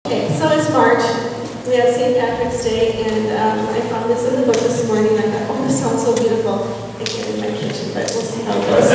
Okay, so it's March. We had St. Patrick's Day, and I found this in the book this morning. I thought, oh, this sounds so beautiful. I get it in my kitchen, but we'll see how it goes.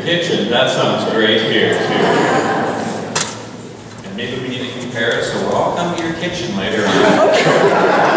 Kitchen, that sounds great here too. And maybe we need to compare it, so we'll all come to your kitchen later on.